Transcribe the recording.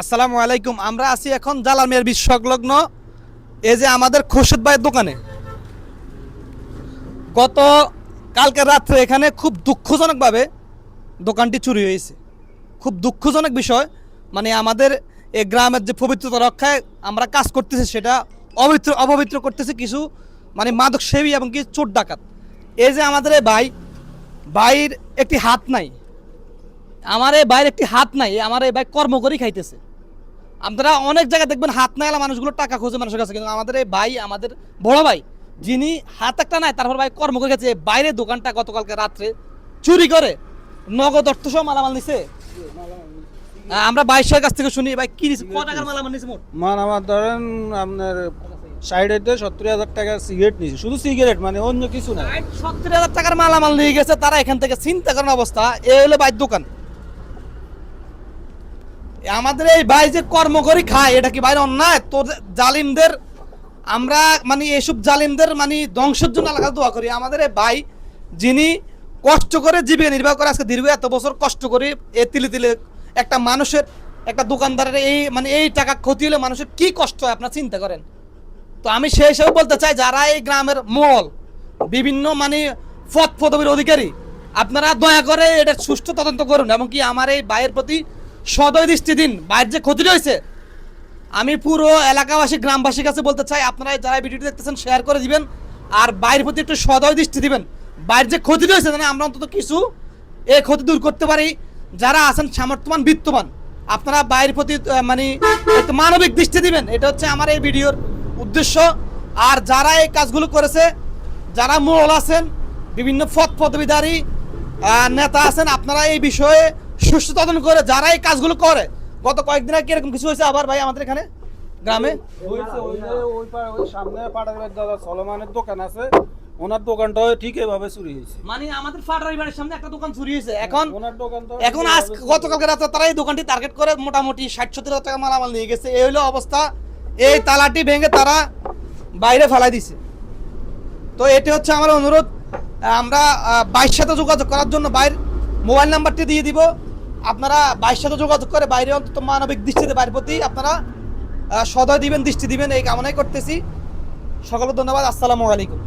আসসালামু আলাইকুম। আমরা আছি এখন জালাল মিয়ার বীজ সংলগ্ন এই যে আমাদের খোরশেদ ভাইয়ের দোকানে। গত কালকে রাত্রে এখানে খুব দুঃখজনকভাবে দোকানটি চুরি হয়েছে। খুব দুঃখজনক বিষয়, মানে আমাদের এই গ্রামের যে পবিত্রতা রক্ষায় আমরা কাজ করতেছি সেটা অপবিত্র করতেছে কিছু মানে মাদক সেবী এবং কি চোর ডাকাত। এই যে আমাদের এই ভাইয়ের একটি হাত নাই, আমার এই ভাইয়ের একটি হাত নাই, আমার এই ভাই কর্ম করে খাইতেছে। আপনারা অনেক জায়গায় দেখবেন হাত না এলা মানুষগুলো টাকা খোঁজে মানুষের কাছে, কিন্তু আমাদের এই ভাই, আমাদের বড় ভাই, যিনি হাত একটা নাই তারপর ভাই কর্ম করে গেছে, বাইরের দোকানটা গতকালকে রাত্রে চুরি করে নগদ অর্থ সহ মালামাল নিছে। আমরা বাইশের কাছ থেকে শুনি ভাই কি নিছে, কত টাকার মালামাল নিছে মোট? আমার ধরেন আপনার সাইডেতে 70,000 টাকার সিগারেট নিয়েছে, শুধু সিগারেট, মানে অন্য কিছু না। 70,000 টাকার মালামাল নিয়ে গেছে তারা এখান থেকে। চিন্তা করেন অবস্থা, এ হলো ভাই দোকান। আমাদের এই ভাই যে কর্ম করে খায়, এটা কি ভাইয়ের অন্যায়? তোর জালিমদের আমরা মানে এইসব জালিমদের মানে ধ্বংসের জন্য আলাদা দোয়া করি। আমাদের এই ভাই যিনি কষ্ট করে জীবিকা নির্বাহ করে, আজকে দীর্ঘ এত বছর কষ্ট করে এ তিলে তিলে একটা মানুষের, একটা দোকানদারের এই মানে এই টাকা ক্ষতি হলে মানুষের কি কষ্ট হয় আপনারা চিন্তা করেন। তো আমি সেই হিসেবে বলতে চাই, যারা এই গ্রামের মোড়ল, বিভিন্ন মানে পদ পদবীর অধিকারী, আপনারা দয়া করে এটা সুষ্ঠু তদন্ত করুন এবং কি আমার এই ভাইয়ের প্রতি সদয় দৃষ্টি দিন। ভাইয়ের যে ক্ষতিটা হয়েছে, আমি পুরো এলাকাবাসী গ্রামবাসীর কাছে বলতে চাই, আপনারা যারা ভিডিওটি দেখতেছেন শেয়ার করে দিবেন আর ভাইয়ের প্রতি একটু সদয় দৃষ্টি দিবেন। ভাইয়ের যে ক্ষতিটা হয়েছে মানে আমরা অন্তত কিছু এই ক্ষতি দূর করতে পারি। যারা আছেন সামর্থ্যবান বিত্তবান, আপনারা ভাইয়ের প্রতি মানে একটু মানবিক দৃষ্টি দিবেন, এটা হচ্ছে আমার এই ভিডিওর উদ্দেশ্য। আর যারা এই কাজগুলো করেছে, যারা মোড়ল আছেন, বিভিন্ন পদ পদবীধারী নেতা আছেন, আপনারা এই বিষয়ে সুষ্ঠু তদন্ত করে যারা এই কাজগুলো করে। গত কয়েকদিন আগে এরকম কিছু হয়েছে আবার ভাই আমাদের এখানে গ্রামে ওই সামনে পাটার দাদা সলমানের দোকান আছে, ওনার দোকানটাও ঠিক এভাবে চুরি হয়েছে। মানে আমাদের ফাটারি বাড়ির সামনে একটা দোকান চুরি হয়েছে। এখন ওনার দোকানটা এখন আজ গতকালকে রাতে তারা এই দোকানটি টার্গেট করে মোটামুটি 60-70 টাকা মালামাল নিয়ে গেছে। এই হলো অবস্থা। এই তালাটি ভেঙে তারা বাইরে ফেলাই দিছে। তো এটি হচ্ছে আমার অনুরোধ, আমরা বাইরের সাথে যোগাযোগ করার জন্য বাইরের মোবাইল নাম্বারটি দিয়ে দিব। আপনারা বাইরের সাথে যোগাযোগ করে বাইরে অন্তত মানবিক দৃষ্টিতে বাইরের প্রতি আপনারা সদয় দিবেন, দৃষ্টি দিবেন, এই কামনাই করতেছি। সকলকে ধন্যবাদ। আসসালামু আলাইকুম।